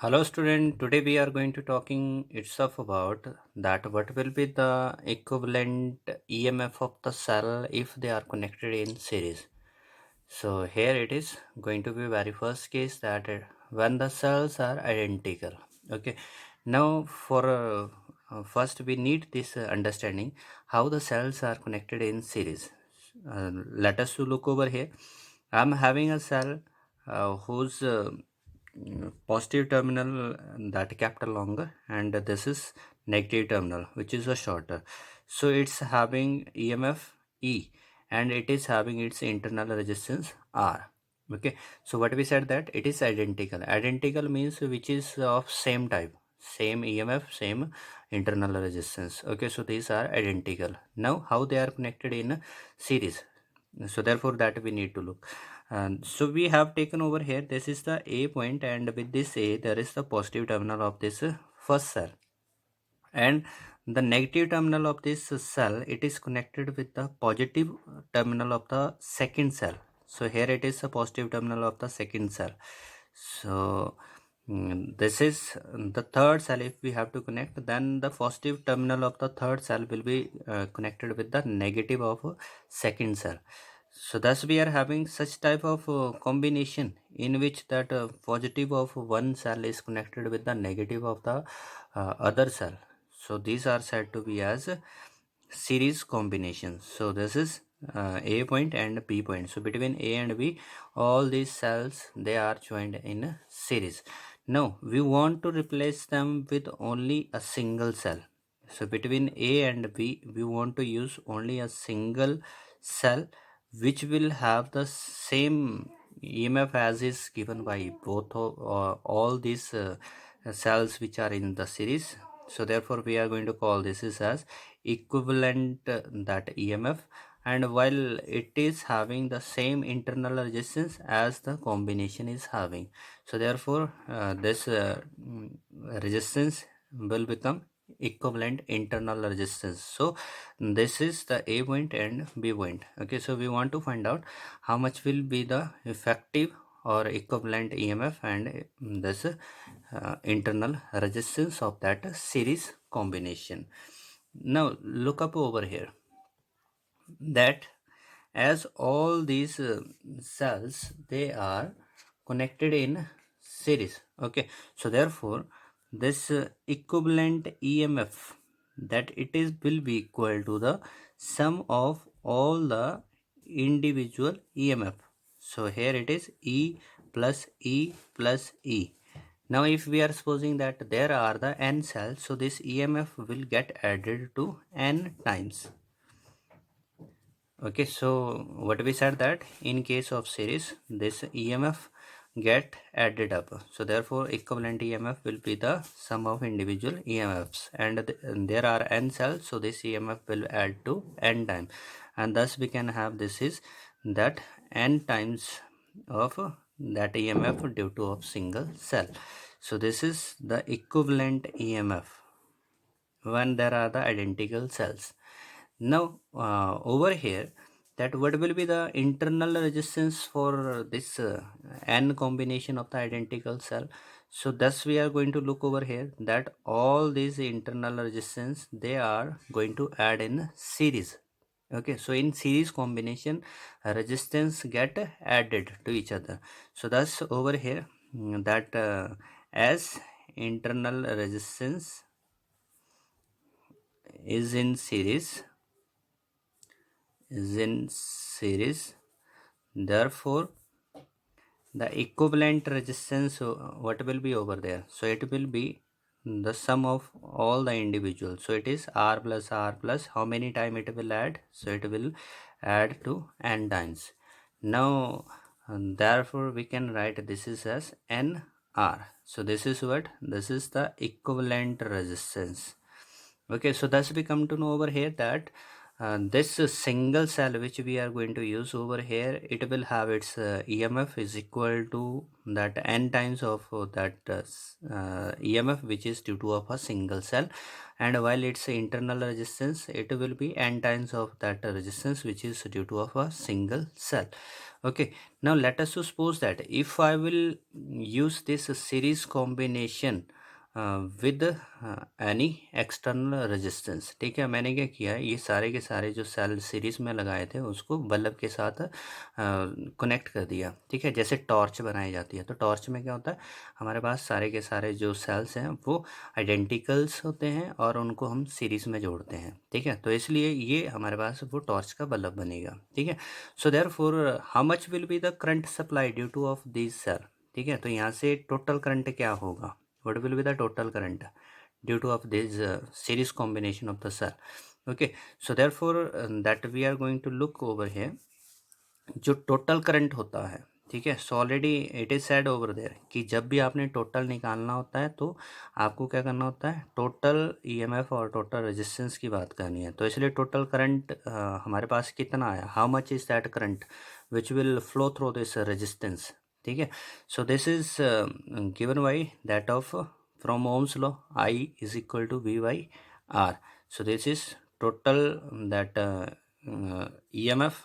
Hello student, today we are going to talking itself about that what will be the equivalent EMF of the cell if they are connected in series. So here it is going to be very first case that when the cells are identical. Okay, now for first we need this understanding how the cells are connected in series. Let us to look over here. I'm having a cell whose positive terminal that capital longer, and this is negative terminal which is a shorter. So it's having EMF E, and it is having its internal resistance R. Okay, so what we said that it is identical means which is of same type, same EMF, same internal resistance. Okay, so these are identical. Now how they are connected in series, so therefore that we need to look. And so we have taken over here, this is the A point, and with this A there is the positive terminal of this first cell, and the negative terminal of this cell, it is connected with the positive terminal of the second cell. So here it is the positive terminal of the second cell. So this is the third cell. If we have to connect, then the positive terminal of the third cell will be connected with the negative of second cell. So thus we are having such type of combination in which that positive of one cell is connected with the negative of the other cell. So these are said to be as series combinations. So this is A point and B point. So between A and B, all these cells, they are joined in a series. Now we want to replace them with only a single cell. So between A and B, we want to use only a single cell which will have the same EMF as is given by both of all these cells which are in the series. So therefore we are going to call this is as equivalent that EMF, and while it is having the same internal resistance as the combination is having, so therefore this resistance will become equivalent internal resistance. So this is the A point and B point. Okay, so we want to find out how much will be the effective or equivalent EMF and this internal resistance of that series combination. Now look up over here that as all these cells, they are connected in series. Okay, so therefore this equivalent EMF, that it is will be equal to the sum of all the individual EMF. So here it is E plus E plus E. Now if we are supposing that there are the n cells, so this EMF will get added to n times. Okay, so what we said that in case of series, this EMF get added up. So therefore equivalent EMF will be the sum of individual EMFs, and there are n cells, so this EMF will add to n time, and thus we can have this is that n times of that EMF due to of single cell. So this is the equivalent EMF when there are the identical cells. Now over here, that what will be the internal resistance for this n combination of the identical cell. So thus we are going to look over here that all these internal resistance, they are going to add in series. Okay, so in series combination, resistance get added to each other. So thus over here, that as internal resistance is in series, therefore the equivalent resistance, what will be over there, so it will be the sum of all the individuals. So it is R plus how many time it will add, so it will add to n times. Now therefore we can write this is as nr. So this is what, this is the equivalent resistance. Okay, so thus we come to know over here that this single cell which we are going to use over here, it will have its EMF is equal to that n times of that EMF which is due to of a single cell, and while its internal resistance, it will be n times of that resistance which is due to of a single cell. Okay, now let us suppose that if I will use this series combination with any external resistance, ठीक है। मैंने क्या किया है, ये सारे के सारे जो सेल सीरीज में लगाए थे उसको बल्ब के साथ कनेक्ट कर दिया, ठीक है। जैसे टॉर्च बनाई जाती है, तो टॉर्च में क्या होता है, हमारे पास सारे के सारे जो सेल्स हैं वो आइडेंटिकल्स होते हैं और उनको हम सीरीज में जोड़ते हैं, ठीक है। तो इसलिए ये हमारे पास वो टॉर्च का बल्ब बनेगा, ठीक है। So therefore how much will be the current supply due to of this cell, ठीक है। तो यहाँ से टोटल करंट क्या होगा, what will be the total current due to of this series combination of the cell. Okay, so therefore that we are going to look over here जो total current होता है, ठीक है। So already it is said over there कि जब भी आपने total निकालना होता है तो आपको क्या करना होता है, टोटल ईएमएफ और टोटल रेजिस्टेंस की बात करनी है। तो इसलिए टोटल करंट हमारे पास कितना आया, how much is that current which will flow through this resistance, ठीक है। So this is given by that of from Ohm's law, I is equal to V by R. So this is total that EMF,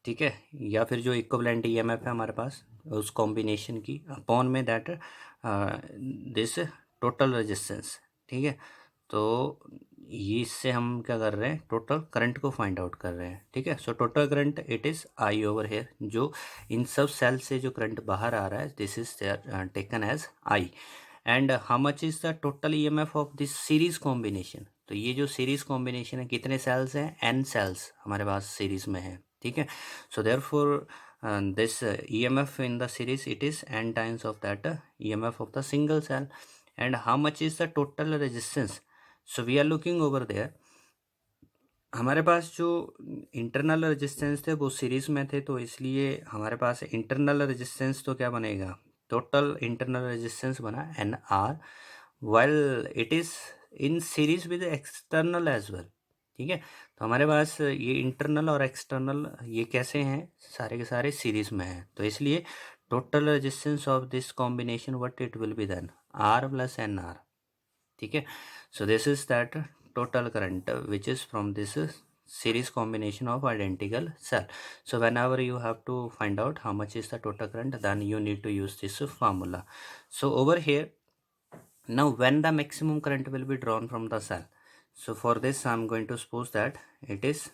ठीक है, या फिर जो equivalent EMF है हमारे पास उस कॉम्बिनेशन की अपॉन में दैट दिस टोटल रेजिस्टेंस, ठीक है। तो ये इससे हम क्या कर रहे हैं, टोटल करंट को फाइंड आउट कर रहे हैं, ठीक है। So total current it is I over here, जो इन सब सेल से जो करंट बाहर आ रहा है this is taken as I. And how much is the total EMF of this series combination, तो ये जो सीरीज कॉम्बिनेशन है कितने सेल्स हैं, एन सेल्स हमारे पास सीरीज में है, ठीक है। So therefore this EMF in the series it is n times of that EMF of the single cell. And how much is the total resistance, so we are looking over there, हमारे पास जो internal resistance थे वो series में थे, तो इसलिए हमारे पास internal resistance तो क्या बनेगा, टोटल इंटरनल रेजिस्टेंस बना n r, while it is in series with external as well, ठीक है। तो हमारे पास ये इंटरनल और एक्सटर्नल ये कैसे हैं, सारे के सारे सीरीज में हैं, तो इसलिए total resistance of this combination what it will be then R plus n R, ठीक है। So this is that total current which is from this series combination of identical cell. So whenever you have to find out how much is the total current, then you need to use this formula. So over here now when the maximum current will be drawn from the cell, so for this I'm going to suppose that it is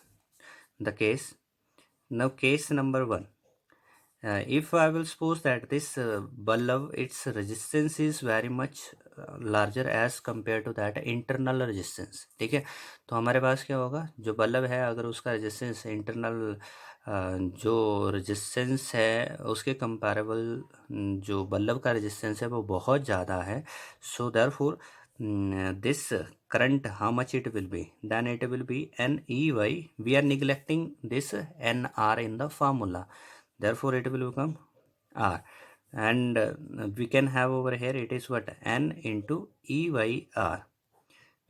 the case. Now case number one, if I will suppose that this bulb its resistance is very much larger as compared to that internal resistance, ठीक है। तो हमारे पास क्या होगा, जो bulb है अगर उसका रेजिस्टेंस इंटरनल जो रेजिस्टेंस है उसके कंपैरेबल जो बल्ब का रेजिस्टेंस है वो बहुत ज़्यादा है, so therefore this current how much it will be, then it will be NEY, we are neglecting this NR in the formula, therefore it will become R, and we can have over here it is what, N into EYR.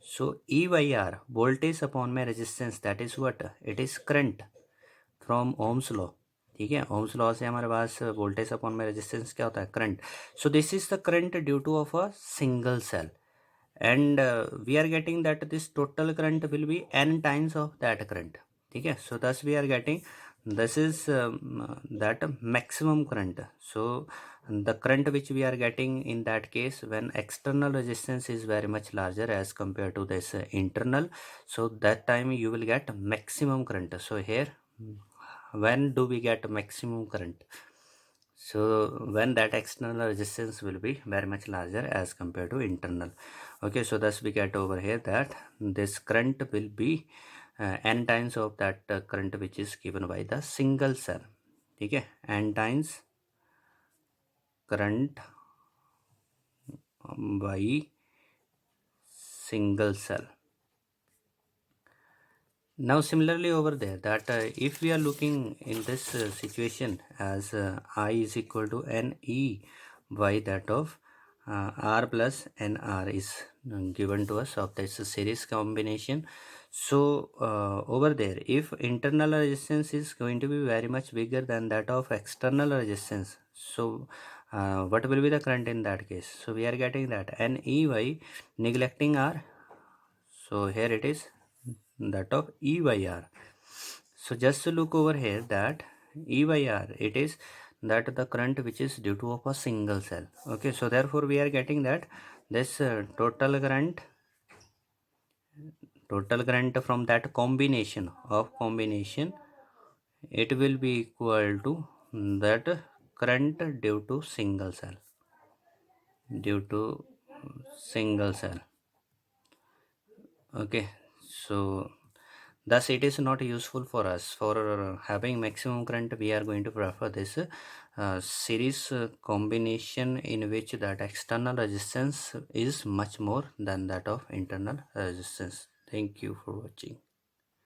So EYR voltage upon my resistance, that is what, it is current from Ohm's law, ठीक है। Ohms law से हमारे पास voltage upon में resistance क्या होता है, current. So this is the current due to of a single cell, and we are getting that this total current will be n times of that current, ठीक है। so thus we are getting this is that maximum current. So the current which we are getting in that case when external resistance is very much larger as compared to this internal, so that time you will get maximum current. So here when do we get maximum current, so when that external resistance will be very much larger as compared to internal. Okay, so thus we get over here that this current will be n times of that current which is given by the single cell, ठीक है, n times current by single cell. Now similarly over there that if we are looking in this situation as I is equal to NE by that of R plus NR is given to us of this series combination. So over there, if internal resistance is going to be very much bigger than that of external resistance, so what will be the current in that case? So we are getting that n ey neglecting r, so here it is that of EYR. So just to look over here that EYR, it is that the current which is due to of a single cell. Okay, so therefore we are getting that this total current from that combination, it will be equal to that current due to single cell. Okay, so thus it is not useful for us for having maximum current. We are going to prefer this series combination in which that external resistance is much more than that of internal resistance. Thank you for watching.